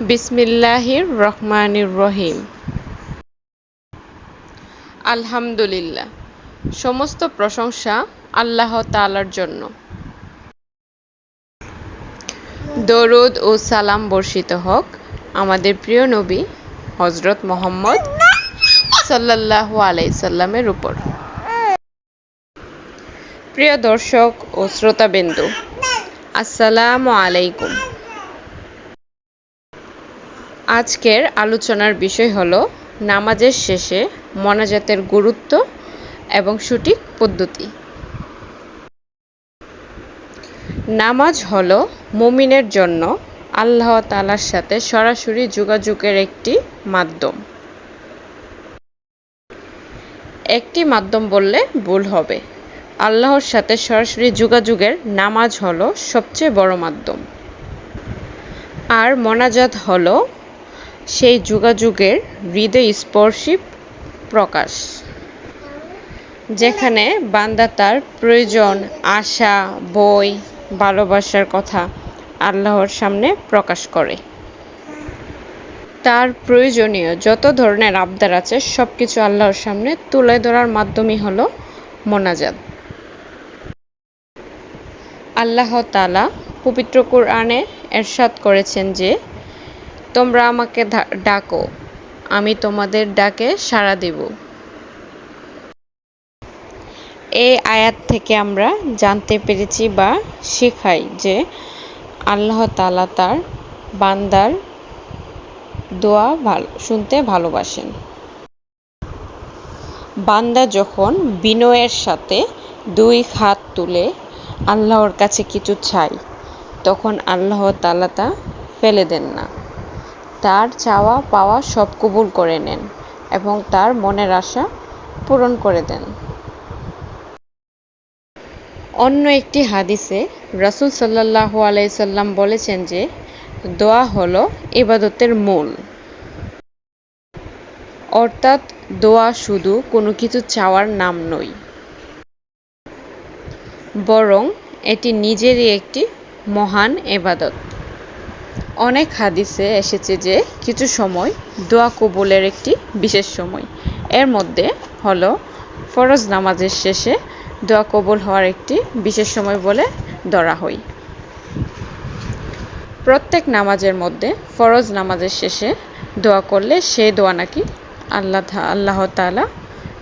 বিসমিল্লাহির রহমানির রহিম। আলহামদুলিল্লাহ, সমস্ত প্রশংসা আল্লাহ তাআলার জন্য। দরুদ ও সালাম বর্ষিত হোক আমাদের প্রিয় নবী হযরত মুহাম্মদ সাল্লাল্লাহু আলাইহি সাল্লামের উপর। প্রিয় দর্শক ও শ্রোতাবিন্দু, আসসালামু আলাইকুম। আজকের আলোচনার বিষয় হলো নামাজের শেষে মোনাজাতের গুরুত্ব এবং সঠিক পদ্ধতি। নামাজ হলো মুমিনের জন্য আল্লাহ তাআলার সাথে সরাসরি যোগাযোগের একটি মাধ্যম। একটি মাধ্যম বললে ভুল হবে। আল্লাহর সাথে সরাসরি যোগাযোগের নামাজ হলো সবচেয়ে বড় মাধ্যম। আর মোনাজাত হলো সেই যোগাযোগের হৃদয়স্পর্শী প্রকাশ, যেখানে বান্দা তার প্রয়োজন, আশা, ভয়, ভালোবাসার কথা আল্লাহর সামনে প্রকাশ করে। তার প্রয়োজনীয় যত ধরনের আবদার আছে সবকিছু আল্লাহর সামনে তুলে ধরার মাধ্যমই হলো মোনাজাত। আল্লাহ তাআলা পবিত্র কোরআনে ইরশাদ করেছেন যে, তোমরা আমাকে ডাকো, আমি তোমাদের ডাকে সাড়া দেব। এই আয়াত থেকে আমরা জানতে পেরেছি বা শিখাই যে আল্লাহ তাআলা তার বান্দার দোয়া শুনতে ভালোবাসেন। বান্দা যখন বিনয়ের সাথে দুই হাত তুলে আল্লাহর কাছে কিছু চায়, তখন আল্লাহ তাআলা তা ফেলে দেন না। তার চাওয়া পাওয়া সব কবুল করে নেন এবং তার মনের আশা পূরণ করে দেন। অন্য একটি হাদিসে রাসূল সাল্লাল্লাহু আলাইহি সাল্লাম বলেছেন যে, দোয়া হলো ইবাদতের মূল। অর্থাৎ দোয়া শুধু কোনো কিছু চাওয়ার নাম নয়, বরং এটি নিজেরই একটি মহান ইবাদত। অনেক হাদিসে এসেছে যে কিছু সময় দোয়া কবুলের একটি বিশেষ সময়। এর মধ্যে হলো ফরজ নামাজের শেষে দোয়া কবুল হওয়ার একটি বিশেষ সময় বলে ধরা হয়। প্রত্যেক নামাজের মধ্যে ফরজ নামাজের শেষে দোয়া করলে সেই দোয়া নাকি আল্লাহ তাআলা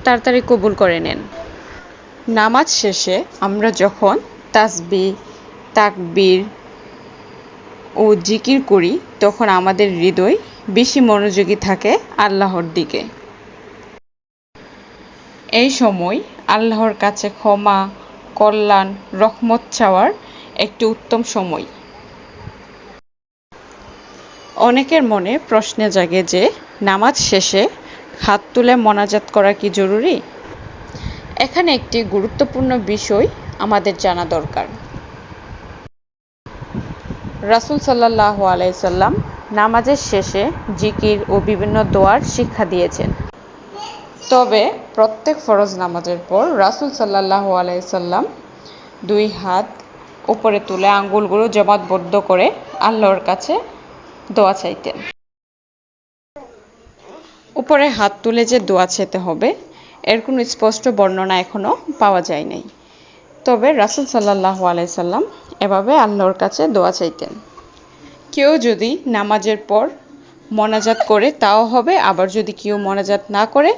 তাড়াতাড়ি কবুল করে নেন। নামাজ শেষে আমরা যখন তাসবিহ, তাকবীর ও জিকির করি, তখন আমাদের হৃদয় বেশি মনোযোগী থাকে আল্লাহর দিকে। এই সময় আল্লাহর কাছে ক্ষমা, কল্যাণ, রহমত চাওয়ার একটি উত্তম সময়। অনেকের মনে প্রশ্ন জাগে যে, নামাজ শেষে হাত তুলে মোনাজাত করা কি জরুরি? এখানে একটি গুরুত্বপূর্ণ বিষয় আমাদের জানা দরকার। রাসূল সাল্লাল্লাহু আলাইহি সাল্লাম নামাজের শেষে জিকির ও বিভিন্ন দোয়ার শিক্ষা দিয়েছেন। তবে প্রত্যেক ফরজ নামাজের পর রাসূল সাল্লাল্লাহু আলাইহি সাল্লাম দুই হাত উপরে তুলে আঙ্গুলগুলো জমাটবদ্ধ করে আল্লাহর কাছে দোয়া চাইতেন। উপরে হাত তুলে যে দোয়া চাইতে হবে, এর কোনো স্পষ্ট বর্ণনা এখনো পাওয়া যায় নাই। তবে রাসূল সাল্লাল্লাহু আলাইহি সাল্লাম এভাবে আল্লাহর কাছে দোয়া চাইতেন। কেউ যদি নামাজের পর মোনাজাত করে তাও হবে, আবার যদি কেউ মোনাজাত না করে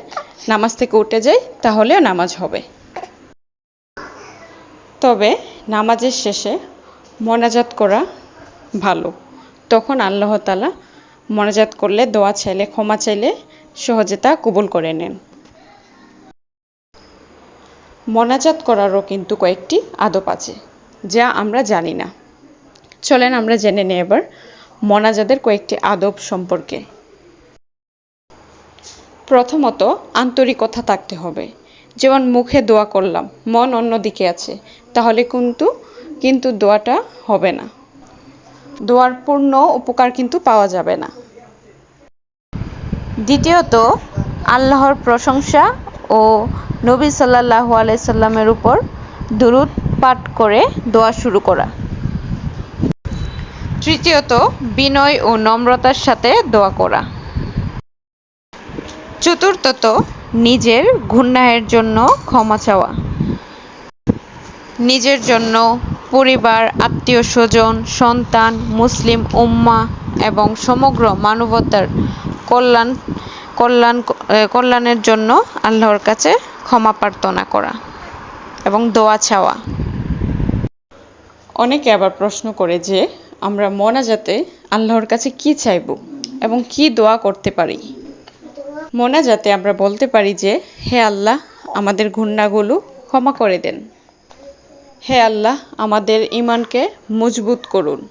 নামাজ থেকে উঠে যায় তাহলেও নামাজ হবে। তবে নামাজের শেষে মোনাজাত করা ভালো। তখন আল্লাহ তাআলা মোনাজাত করলে, দোয়া চাইলে, ক্ষমা চাইলে সহজে তা কবুল করে নেন। মোনাজাত করারও কিন্তু কয়েকটি আদব আছে যা আমরা জানি না। চলেন আমরা জেনে নিই এবার মোনাজাতের কয়েকটি আদব সম্পর্কে। প্রথমত, আন্তরিকতা থাকতে হবে। যেমন মুখে দোয়া করলাম, মন অন্যদিকে আছে, তাহলে কিন্তু দোয়াটা হবে না। দোয়ার পূর্ণ উপকার কিন্তু পাওয়া যাবে না। দ্বিতীয়ত, আল্লাহর প্রশংসা ও নবী সাল্লাল্লাহু আলাইহি সাল্লামের উপর দুরূদ পাঠ করে দোয়া শুরু করা। তৃতীয়ত, বিনয় ও নম্রতার সাথে দোয়া করা। চতুর্থত, নিজের গুনাহের জন্য ক্ষমা চাওয়া। নিজের জন্য, পরিবার, আত্মীয়-স্বজন, সন্তান, মুসলিম উম্মাহ এবং সমগ্র মানবতার কল্যাণের জন্য আল্লাহর কাছে ক্ষমা প্রার্থনা করা এবং দোয়া চাওয়া। অনেকে আবার প্রশ্ন করে যে আমরা মোনাজাতে আল্লাহর কাছে কি চাইব এবং কি দোয়া করতে পারি। মোনাজাতে আমরা বলতে পারি যে, হে আল্লাহ, আমাদের গুনাহগুলো ক্ষমা করে দেন। হে আল্লাহ, আমাদের ঈমানকে মজবুত করুন।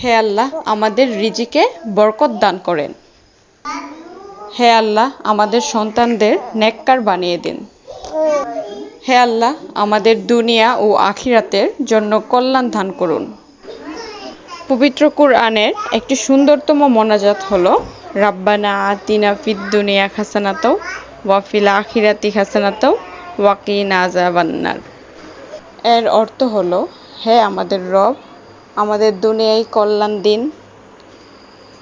হে আল্লাহ, আমাদের রিজিকে বরকত দান করেন। হে আল্লাহ, আমাদের সন্তানদের নেককার বানিয়ে দিন। হে আল্লাহ, আমাদের দুনিয়া ও আখিরাতের জন্য কল্যাণ দান করুন। পবিত্র কুরআনের একটি সুন্দরতম মোনাজাত হলো রাব্বানা আতিনা ফিদ দুনিয়া হাসানাতাও ওয়া ফিল আখিরাতি হাসানাতাও ওয়া কিনা আযাবান্নার। এর অর্থ হলো, হে আমাদের রব, আমাদের দুনিয়ায় কল্যাণ দিন,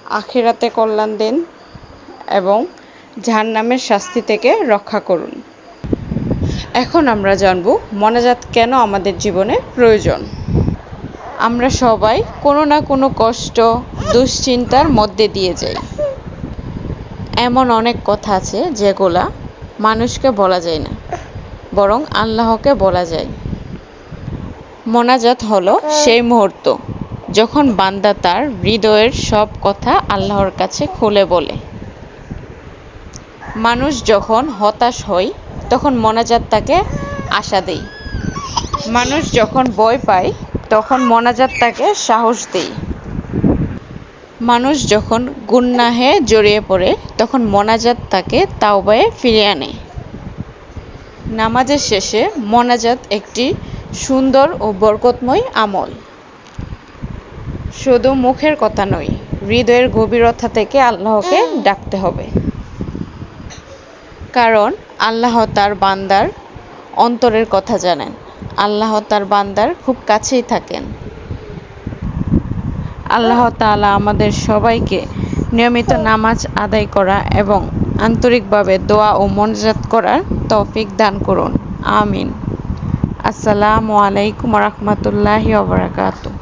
আখিরাতে কল্যাণ দিন এবং জাহান্নামের শাস্তি থেকে রক্ষা করুন। এখন আমরা জানব মোনাজাত কেন আমাদের জীবনে প্রয়োজন। আমরা সবাই কোনো না কোনো কষ্ট, দুশ্চিন্তার মধ্যে দিয়ে যাই। এমন অনেক কথা আছে যেগুলা মানুষকে বলা যায় না, বরং আল্লাহকে বলা যায়। মোনাজাত হলো সেই মুহূর্ত যখন বান্দা তার হৃদয়ের সব কথা আল্লাহর কাছে খুলে বলে। মানুষ যখন হতাশ হয় তখন মোনাজাত তাকে আশা দেয়। মানুষ যখন ভয় পায় তখন মোনাজাত তাকে সাহস দেয়। মানুষ যখন গুনাহে জড়িয়ে পড়ে তখন মোনাজাত তাকে তাওবায় ফিরিয়ে আনে। নামাজের শেষে মোনাজাত একটি সুন্দর ও বরকতময় আমল। শুধু মুখের কথা নয়, হৃদয়ের গভীরতা থেকে আল্লাহকে ডাকতে হবে। কারণ আল্লাহ তার বান্দার অন্তরের কথা জানেন। আল্লাহ তার বান্দার খুব কাছেই থাকেন। আল্লাহ তাআলা আমাদের সবাইকে নিয়মিত নামাজ আদায় করা এবং আন্তরিকভাবে দোয়া ও মোনাজাত করার তৌফিক দান করুন। আমিন। আসসালামু আলাইকুম ওয়া রাহমাতুল্লাহি ওয়া বারাকাতুহু।